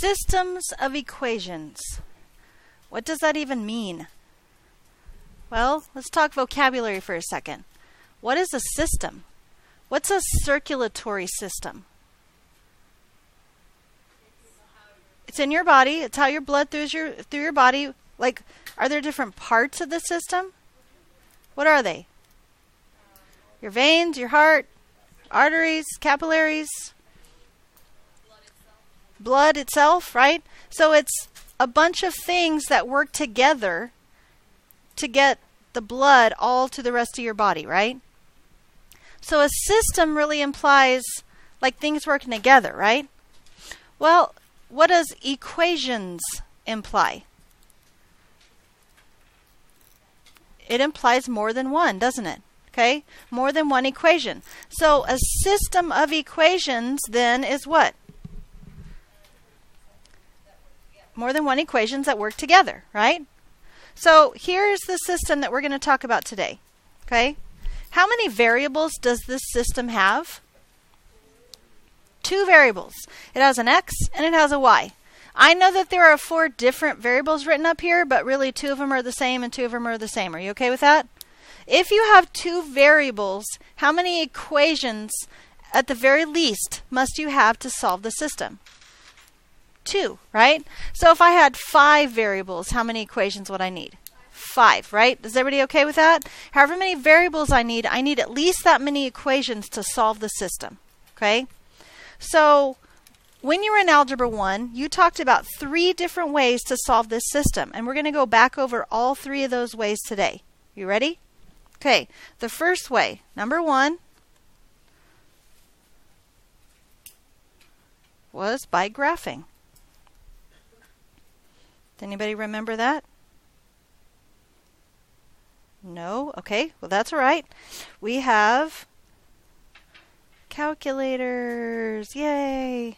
Systems of equations. What does that even mean? Well, let's talk vocabulary for a second. What is a system? What's a circulatory system? It's in your body. It's how your blood through your body. Like, are there different parts of the system? What are they? Your veins, your heart, arteries, capillaries, blood itself, right? So it's a bunch of things that work together to get the blood all to the rest of your body, right? So a system really implies like things working together, right? Well, what does equations imply? It implies more than one, doesn't it? Okay, more than one equation. So a system of equations then is what? More than one equations that work together, right? So here's the system that we're going to talk about today. Okay, how many variables does this system have? 2 variables. It has an x and it has a y. I know that there are 4 different variables written up here, but really 2 of them are the same and 2 of them are the same. Are you okay with that? If you have 2 variables, how many equations at the very least must you have to solve the system? 2, right? So if I had 5 variables, how many equations would I need? 5, right? Is everybody okay with that? However many variables I need at least that many equations to solve the system. Okay? So when you were in Algebra 1, you talked about 3 different ways to solve this system. And we're going to go back over all 3 of those ways today. You ready? Okay, the first way, number 1, was by graphing. Does anybody remember that? No? Okay, well that's all right. We have calculators. Yay!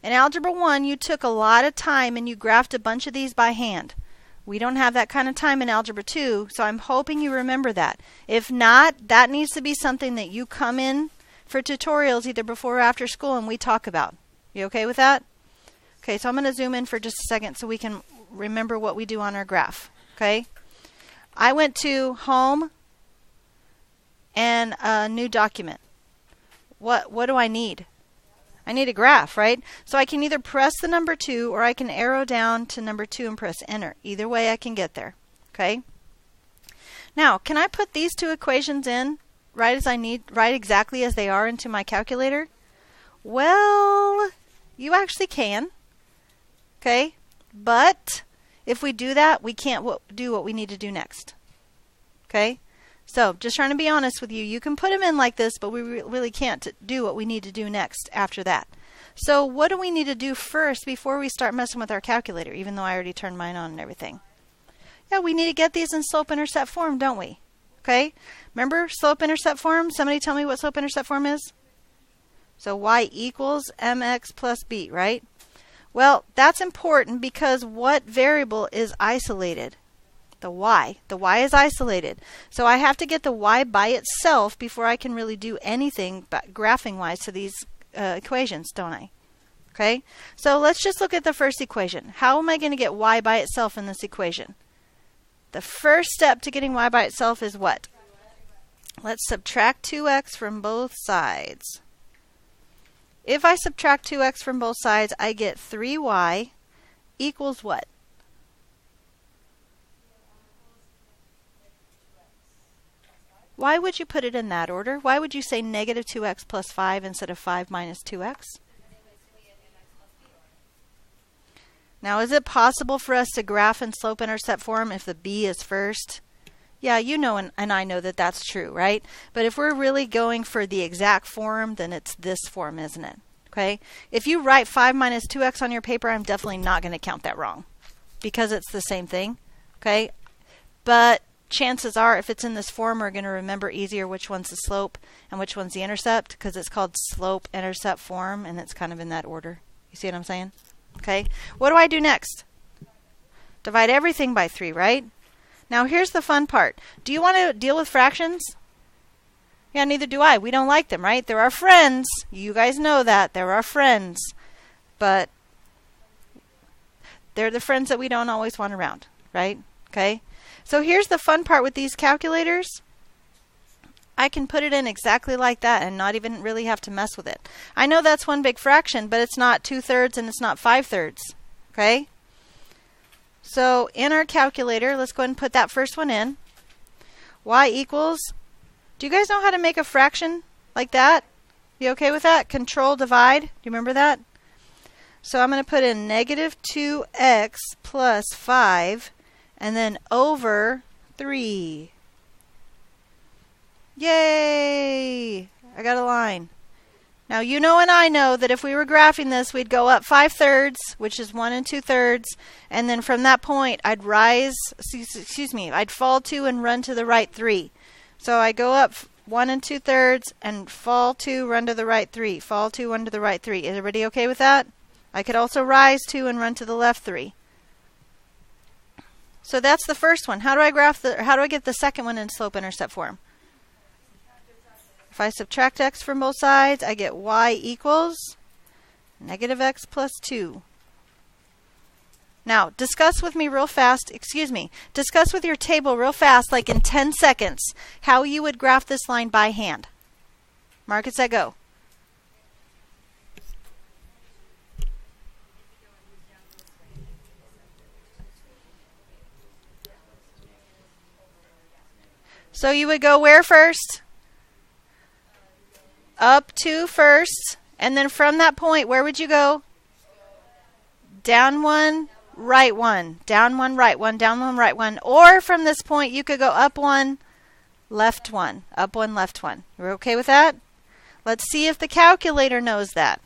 In Algebra 1, you took a lot of time and you graphed a bunch of these by hand. We don't have that kind of time in Algebra 2, so I'm hoping you remember that. If not, that needs to be something that you come in for tutorials either before or after school and we talk about. You okay with that? Okay, so I'm going to zoom in for just a second so we can remember what we do on our graph. Okay? I went to Home and a new document. What do I need? I need a graph, right? So I can either press the number 2 or I can arrow down to number 2 and press enter. Either way I can get there. Okay? Now, can I put these 2 equations in right exactly as they are into my calculator? Well, you actually can. Okay? But if we do that, we can't do what we need to do next. Okay? So, just trying to be honest with you, you can put them in like this, but we really can't do what we need to do next after that. So, what do we need to do first before we start messing with our calculator, even though I already turned mine on and everything? Yeah, we need to get these in slope-intercept form, don't we? Okay? Remember slope-intercept form? Somebody tell me what slope-intercept form is? So, y equals mx plus b, right? Well, that's important because what variable is isolated? The y. The y is isolated. So I have to get the y by itself before I can really do anything but graphing-wise to these equations, don't I? Okay? So let's just look at the first equation. How am I going to get y by itself in this equation? The first step to getting y by itself is what? Let's subtract 2x from both sides. If I subtract 2x from both sides, I get 3y equals what? Why would you put it in that order? Why would you say negative 2x plus 5 instead of 5 minus 2x? Now, is it possible for us to graph in slope-intercept form if the b is first? Yeah, you know and I know that that's true, right? But if we're really going for the exact form, then it's this form, isn't it? Okay? If you write 5 minus 2x on your paper, I'm definitely not going to count that wrong because it's the same thing. Okay? But chances are, if it's in this form, we're going to remember easier which one's the slope and which one's the intercept because it's called slope-intercept form and it's kind of in that order. You see what I'm saying? Okay. What do I do next? Divide everything by 3, right? Now here's the fun part. Do you want to deal with fractions? Yeah, neither do I. We don't like them, right? They're our friends. You guys know that. They're our friends. But They're the friends that we don't always want around, right? Okay. So here's the fun part with these calculators. I can put it in exactly like that and not even really have to mess with it. I know that's one big fraction, but it's not 2/3 and it's not 5/3. Okay? So in our calculator, let's go ahead and put that first one in. Y equals, do you guys know how to make a fraction like that? You okay with that? Control divide. Do you remember that? So I'm going to put in -2x plus 5 and then over 3. Yay! I got a line. Now you know and I know that if we were graphing this, we'd go up 5/3, which is 1 2/3, and then from that point I'd I'd fall 2 and run to the right 3. So I go up 1 2/3 and fall 2, run to the right 3, fall 2, run to the right 3. Is everybody okay with that? I could also rise 2 and run to the left 3. So that's the first one. How do I get the second one in slope-intercept form? If I subtract x from both sides, I get y equals -x plus 2. Now, discuss with me real fast, discuss with your table real fast, like in 10 seconds, how you would graph this line by hand. Mark it, set, go. So you would go where first? Up 2 first, and then from that point, where would you go? Down 1, right 1, down 1, right 1, down 1, right 1. Or from this point, you could go up 1, left 1, up 1, left 1. You're okay with that? Let's see if the calculator knows that.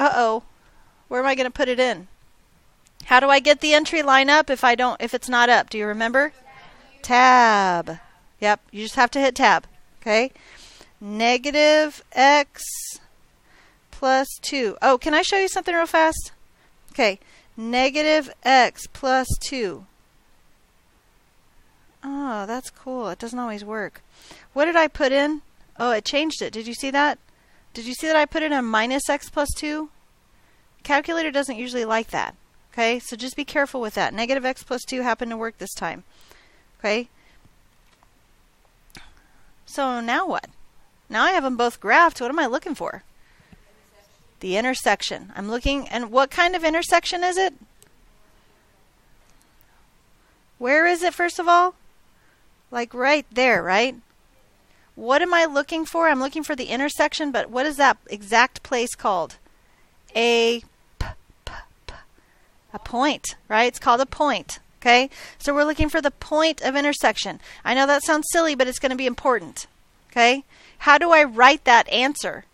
Uh-oh. Where am I going to put it in? How do I get the entry line up if it's not up? Do you remember? Tab. Yep, you just have to hit tab. Okay? -x plus 2. Oh, can I show you something real fast? Okay. -x plus 2. Oh, that's cool. It doesn't always work. What did I put in? Oh, it changed it. Did you see that? Did you see that I put in a -x plus 2? Calculator doesn't usually like that. Okay, so just be careful with that. -x plus 2 happened to work this time. Okay. So now what? Now I have them both graphed. What am I looking for? The intersection. I'm looking, and what kind of intersection is it? Where is it, first of all? Like right there, right? What am I looking for? I'm looking for the intersection, but what is that exact place called? A point, right? It's called a point. Okay? So we're looking for the point of intersection. I know that sounds silly, but it's going to be important. Okay? How do I write that answer?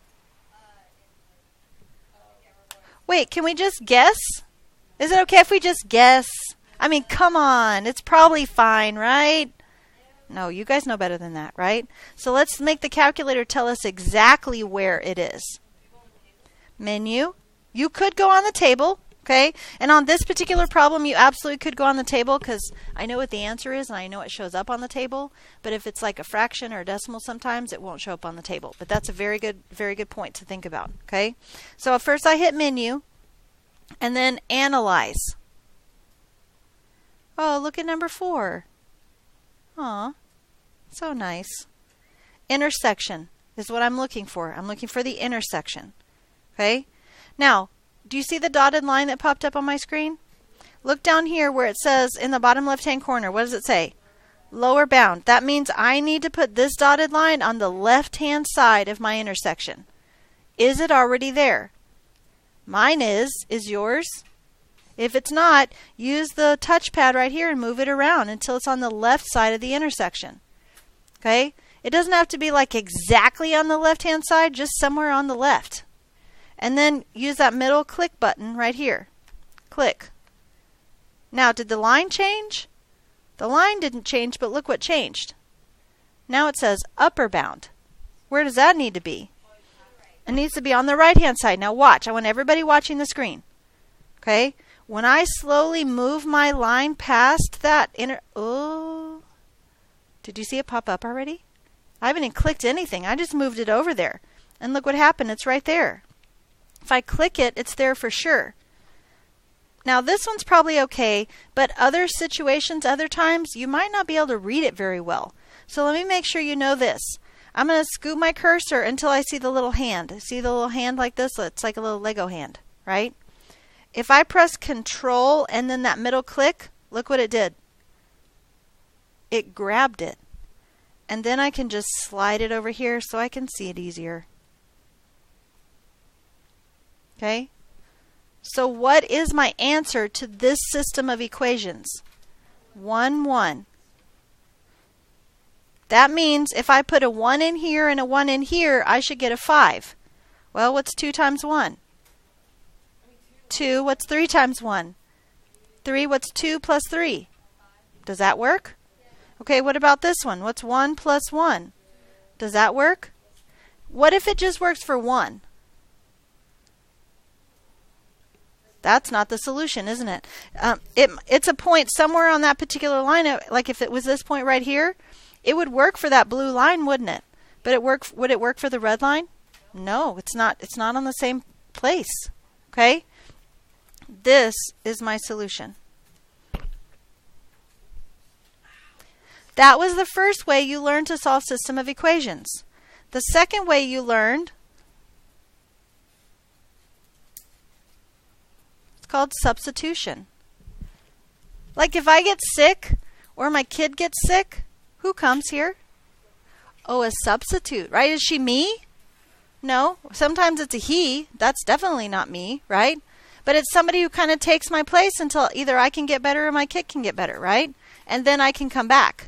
Wait, can we just guess? Is it okay if we just guess? I mean, come on. It's probably fine, right? No, you guys know better than that, right? So let's make the calculator tell us exactly where it is. Menu. You could go on the table. Okay, and on this particular problem, you absolutely could go on the table because I know what the answer is and I know it shows up on the table. But if it's like a fraction or a decimal, sometimes it won't show up on the table. But that's a very good point to think about. Okay, so first I hit menu and then analyze. Oh, look at number 4. Aw, so nice. Intersection is what I'm looking for. I'm looking for the intersection. Okay, now. Do you see the dotted line that popped up on my screen? Look down here where it says in the bottom left-hand corner. What does it say? Lower bound. That means I need to put this dotted line on the left-hand side of my intersection. Is it already there? Mine is. Is yours? If it's not, use the touchpad right here and move it around until it's on the left side of the intersection. Okay? It doesn't have to be like exactly on the left-hand side, just somewhere on the left. And then use that middle click button right here. Click. Now, did the line change? The line didn't change, but look what changed. Now it says upper bound. Where does that need to be? It needs to be on the right-hand side. Now watch. I want everybody watching the screen. Okay? When I slowly move my line past that oh, did you see it pop up already? I haven't even clicked anything. I just moved it over there. And look what happened. It's right there. If I click it, it's there for sure. Now this one's probably okay, but other situations, other times, you might not be able to read it very well. So let me make sure you know this. I'm going to scoot my cursor until I see the little hand. See the little hand like this? It's like a little Lego hand, right? If I press Control and then that middle click, look what it did. It grabbed it. And then I can just slide it over here so I can see it easier. Okay? So what is my answer to this system of equations? 1, 1. That means if I put a 1 in here and a 1 in here, I should get a 5. Well, what's 2 times 1? 2. What's 3 times 1? 3. What's 2 plus 3? Does that work? Okay, what about this one? What's 1 plus 1? Does that work? What if it just works for 1? That's not the solution, isn't it? It's a point somewhere on that particular line. Like if it was this point right here, it would work for that blue line, wouldn't it? But would it work for the red line? No, it's not. It's not on the same place. Okay? This is my solution. That was the first way you learned to solve system of equations. The second way you learned, it's called substitution. Like if I get sick or my kid gets sick, who comes here? Oh, a substitute, right? Is she me? No. Sometimes it's a he. That's definitely not me, right? But it's somebody who kind of takes my place until either I can get better or my kid can get better, right? And then I can come back.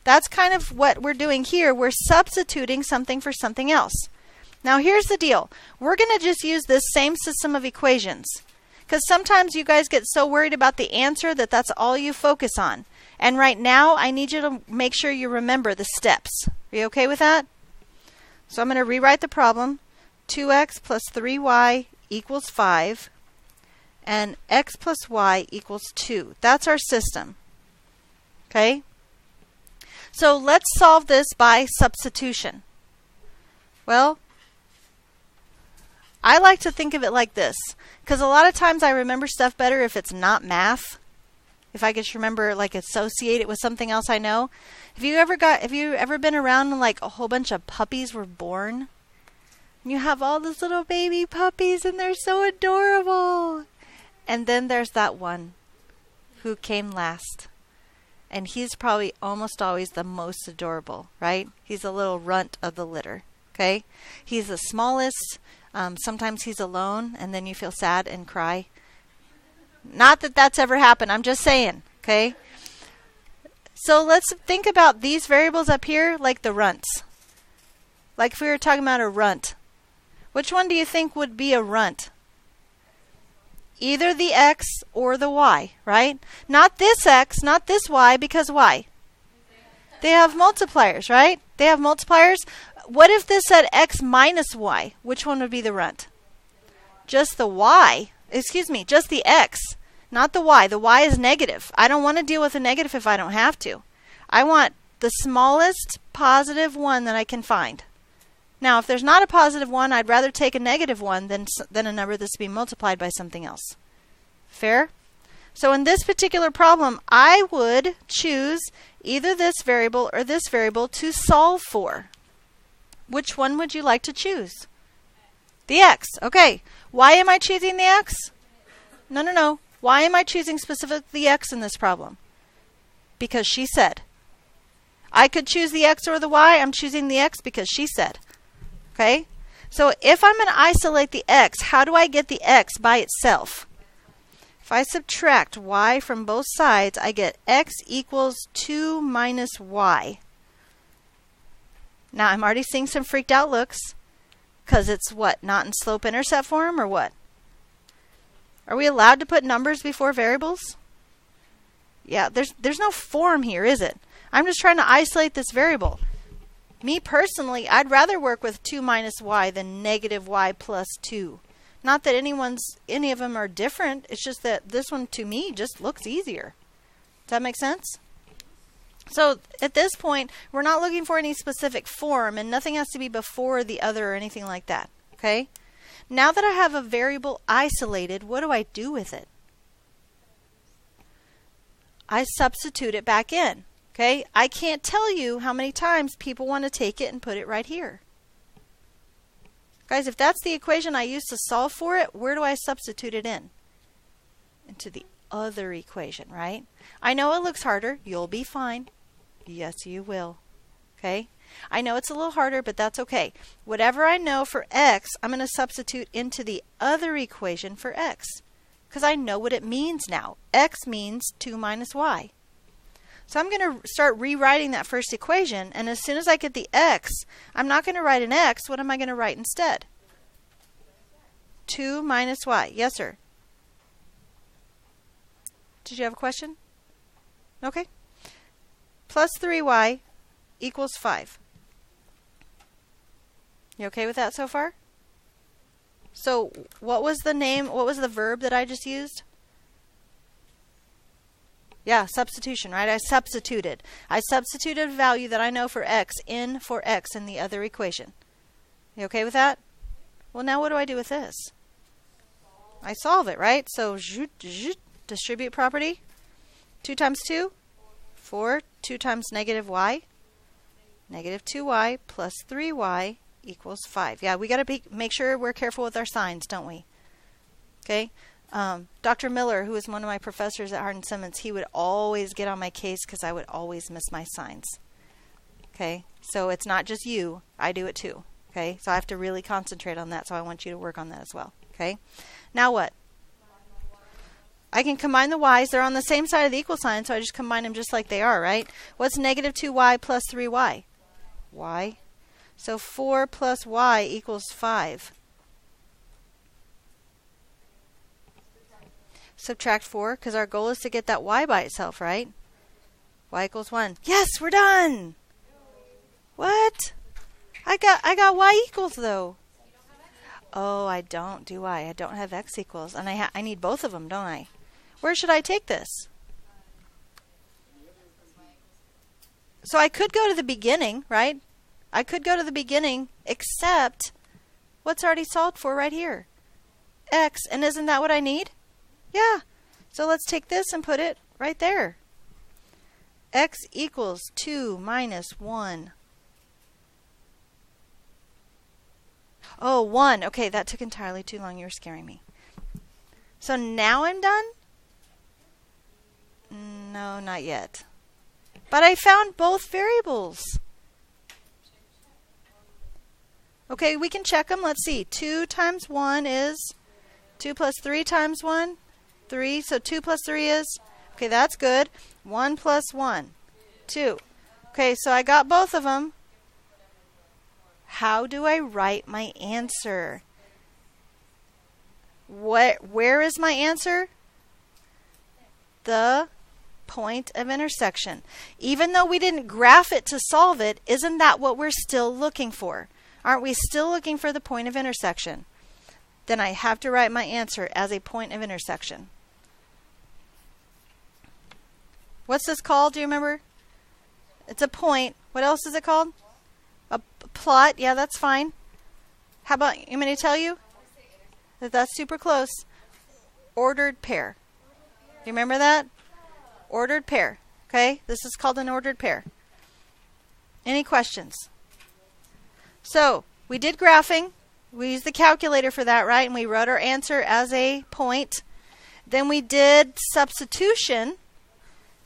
That's kind of what we're doing here. We're substituting something for something else. Now here's the deal. We're going to just use this same system of equations. Because sometimes you guys get so worried about the answer that that's all you focus on. And right now, I need you to make sure you remember the steps. Are you okay with that? So I'm going to rewrite the problem. 2x plus 3y equals 5. And x plus y equals 2. That's our system. Okay? So let's solve this by substitution. Well, I like to think of it like this. Because a lot of times I remember stuff better if it's not math. If I could just remember, like, associate it with something else I know. Have you ever been around when, like, a whole bunch of puppies were born? And you have all those little baby puppies and they're so adorable. And then there's that one who came last. And he's probably almost always the most adorable, right? He's a little runt of the litter, okay? He's the smallest. Sometimes he's alone and then you feel sad and cry. Not that that's ever happened. I'm just saying, okay? So let's think about these variables up here like the runts. Like if we were talking about a runt. Which one do you think would be a runt? Either the x or the y, right? Not this x, not this y, because why? They have multipliers, right? They have multipliers. What if this said x minus y? Which one would be the runt? Just the y. Excuse me, just the x, not the y. The y is negative. I don't want to deal with a negative if I don't have to. I want the smallest positive one that I can find. Now, if there's not a positive one, I'd rather take a negative one than a number that's being multiplied by something else. Fair? So in this particular problem, I would choose either this variable or this variable to solve for. Which one would you like to choose? The x. Okay. Why am I choosing the x? No. Why am I choosing specifically the x in this problem? Because she said. I could choose the x or the y. I'm choosing the x because she said. Okay? So if I'm going to isolate the x, how do I get the x by itself? If I subtract y from both sides, I get x equals 2 minus y. Now I'm already seeing some freaked out looks. Because it's what? Not in slope-intercept form or what? Are we allowed to put numbers before variables? Yeah, there's no form here, is it? I'm just trying to isolate this variable. Me personally, I'd rather work with 2 minus y than negative y plus 2. Not that any of them are different. It's just that this one to me just looks easier. Does that make sense? So at this point, we're not looking for any specific form, and nothing has to be before the other or anything like that. Okay? Now that I have a variable isolated, what do I do with it? I substitute it back in. Okay? I can't tell you how many times people want to take it and put it right here. Guys, if that's the equation I use to solve for it, where do I substitute it in? Into the other equation, right? I know it looks harder. You'll be fine. Yes, you will. Okay? I know it's a little harder, but that's okay. Whatever I know for x, I'm going to substitute into the other equation for x. Because I know what it means now. X means 2 minus y. So I'm going to start rewriting that first equation, and as soon as I get the x, I'm not going to write an x. What am I going to write instead? 2 minus y. Yes, sir. Did you have a question? Okay. Plus 3y equals 5. You okay with that so far? So what was the verb that I just used? Yeah, substitution, right? I substituted a value that I know for x in for x in the other equation. You okay with that? Well, now what do I do with this? I solve it, right? So distribute property. 2 times 2? 4. 2 times negative y. Negative 2y plus 3y equals 5. Yeah, we got to make sure we're careful with our signs, don't we? Okay? Dr. Miller, who was one of my professors at Hardin-Simmons, he would always get on my case because I would always miss my signs. Okay? So it's not just you. I do it too. Okay? So I have to really concentrate on that, so I want you to work on that as well. Okay? Now what? I can combine the y's. They're on the same side of the equal sign, so I just combine them just like they are, right? What's negative 2y plus 3y? Y. So 4 plus y equals 5. Subtract 4, because our goal is to get that y by itself, right? Y equals 1. Yes, we're done! What? I got y equals, though. Oh, I don't, do I? I don't have x equals. And I need both of them, don't I? Where should I take this? So I could go to the beginning, right? I could go to the beginning, except what's already solved for right here? X. And isn't that what I need? Yeah. So let's take this and put it right there. X equals 2 minus 1. Oh, 1. Okay, that took entirely too long. You were scaring me. So now I'm done? No, not yet. But I found both variables. Okay, we can check them. Let's see. 2 times 1 is 2 plus 3 times 1. 3. So 2 plus 3 is? Okay, that's good. 1 plus 1. 2. Okay, so I got both of them. How do I write my answer? Where is my answer? The point of intersection. Even though we didn't graph it to solve it, isn't that what we're still looking for? Aren't we still looking for the point of intersection? Then I have to write my answer as a point of intersection. What's this called? Do you remember? It's a point. What else is it called? A plot. Yeah, that's fine. How about, you want me to tell you? That's super close. Ordered pair. You remember that? Ordered pair. Okay? This is called an ordered pair. Any questions? So, we did graphing. We used the calculator for that, right? And we wrote our answer as a point. Then we did substitution.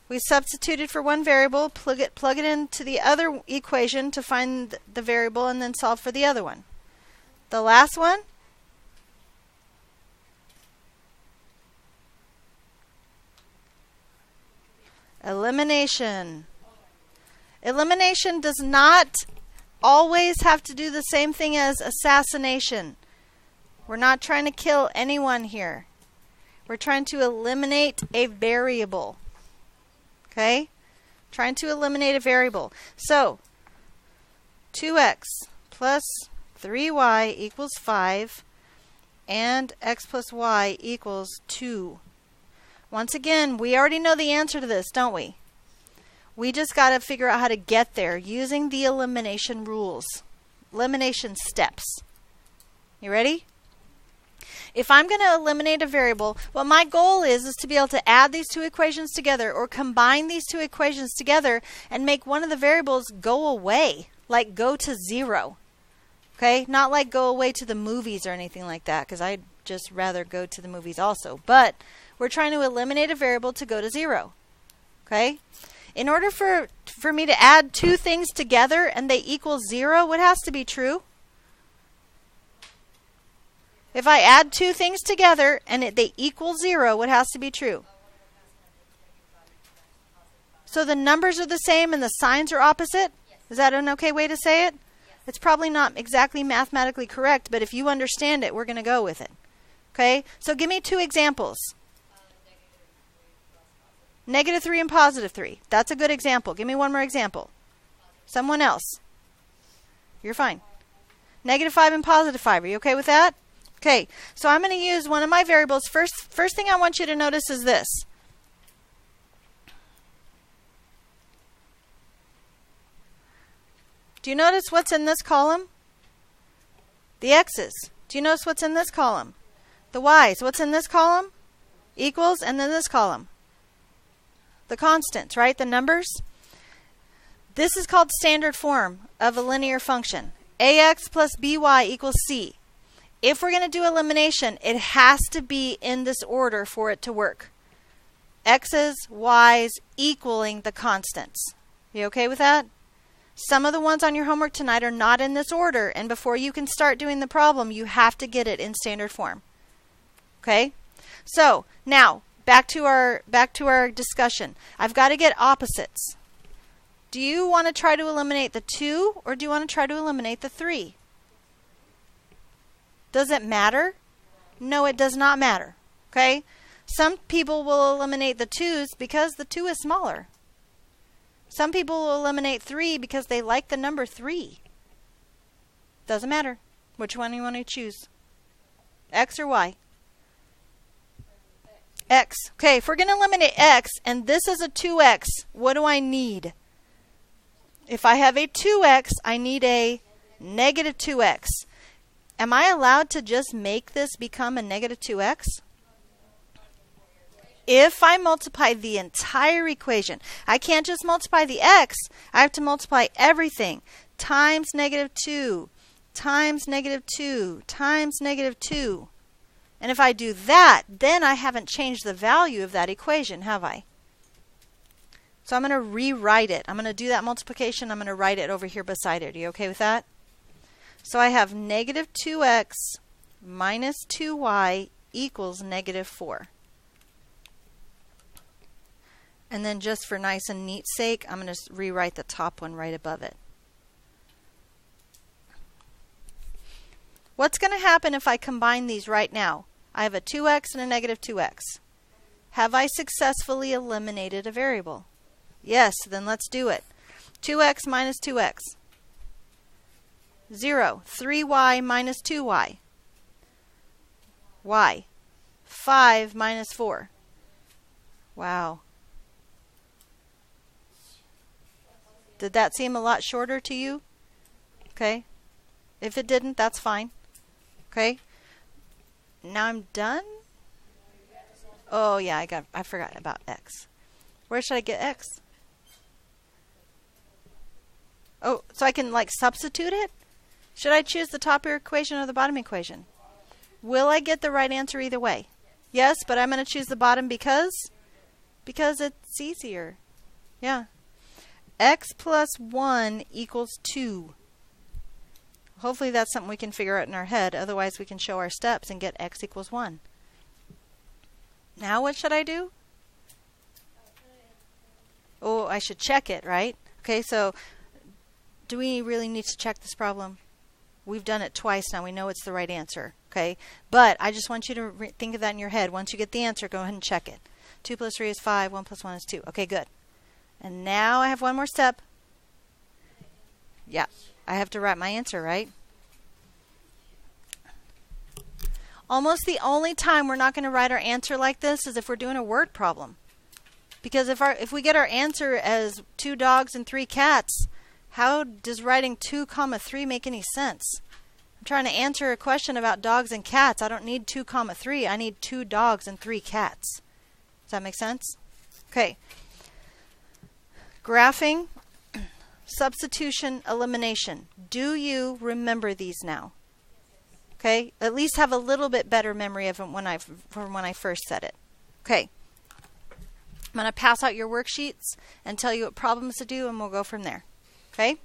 We substituted for one variable, plug it into the other equation to find the variable, and then solve for the other one. The last one, elimination. Elimination does not always have to do the same thing as assassination. We're not trying to kill anyone here. We're trying to eliminate a variable. Okay? Trying to eliminate a variable. So, 2x plus 3y equals 5, and x plus y equals 2. Once again, we already know the answer to this, don't we? We just got to figure out how to get there using the elimination rules. Elimination steps. You ready? If I'm going to eliminate a variable, what my goal is to be able to add these two equations together or combine these two equations together and make one of the variables go away, like go to 0. Okay? Not like go away to the movies or anything like that, because I'd just rather go to the movies also. But we're trying to eliminate a variable to go to 0. Okay? In order for me to add two things together and they equal 0, what has to be true? If I add two things together and they equal 0, what has to be true? So the numbers are the same and the signs are opposite? Is that an okay way to say it? It's probably not exactly mathematically correct, but if you understand it, we're going to go with it. Okay? So give me two examples. -3 and +3. That's a good example. Give me one more example. Someone else. You're fine. -5 and +5. Are you okay with that? Okay, so I'm going to use one of my variables. First thing I want you to notice is this. Do you notice what's in this column? The x's. Do you notice what's in this column? The y's. What's in this column? Equals, and then this column. The constants, right? The numbers. This is called standard form of a linear function. ax plus by equals c. If we're going to do elimination, it has to be in this order for it to work. X's, Y's equaling the constants. You okay with that? Some of the ones on your homework tonight are not in this order, and before you can start doing the problem, you have to get it in standard form. Okay? So, now, back to our discussion. I've got to get opposites. Do you want to try to eliminate the 2, or do you want to try to eliminate the 3? Does it matter? No, it does not matter. Okay? Some people will eliminate the 2's because the 2 is smaller. Some people will eliminate 3 because they like the number 3. Doesn't matter. Which one do you want to choose? X or Y? X. Okay, if we're going to eliminate X and this is a 2X, what do I need? If I have a 2X, I need a -2X. Am I allowed to just make this become a -2x? If I multiply the entire equation, I can't just multiply the x. I have to multiply everything times -2 times -2 times -2. And if I do that, then I haven't changed the value of that equation, have I? So I'm going to rewrite it. I'm going to do that multiplication. I'm going to write it over here beside it. Are you okay with that? So I have -2x minus 2y equals -4. And then just for nice and neat sake, I'm going to rewrite the top one right above it. What's going to happen if I combine these right now? I have a 2x and a -2x. Have I successfully eliminated a variable? Yes, then let's do it. 2x minus 2x. 0. 3y minus 2y. Y. 5 minus 4. Wow. Did that seem a lot shorter to you? Okay. If it didn't, that's fine. Okay. Now I'm done? Oh yeah, I forgot about x. Where should I get x? Oh, so I can like substitute it? Should I choose the top equation or the bottom equation? Will I get the right answer either way? Yes, but I'm going to choose the bottom because it's easier. Yeah. X plus 1 equals 2. Hopefully that's something we can figure out in our head. Otherwise we can show our steps and get x equals 1. Now what should I do? Oh, I should check it, right? Okay, so do we really need to check this problem? We've done it twice now. We know it's the right answer. Okay, but I just want you to think of that in your head. Once you get the answer, go ahead and check it. 2 plus 3 is 5. 1 plus 1 is 2. Okay, good. And now I have one more step. Yeah, I have to write my answer, right? Almost the only time we're not going to write our answer like this is if we're doing a word problem. Because if we get our answer as 2 dogs and 3 cats, how does writing 2, 3 make any sense? I'm trying to answer a question about dogs and cats. I don't need 2, 3. I need 2 dogs and 3 cats. Does that make sense? Okay. Graphing, substitution, elimination. Do you remember these now? Okay. At least have a little bit better memory of it from when I first said it. Okay. I'm going to pass out your worksheets and tell you what problems to do, and we'll go from there. Okay?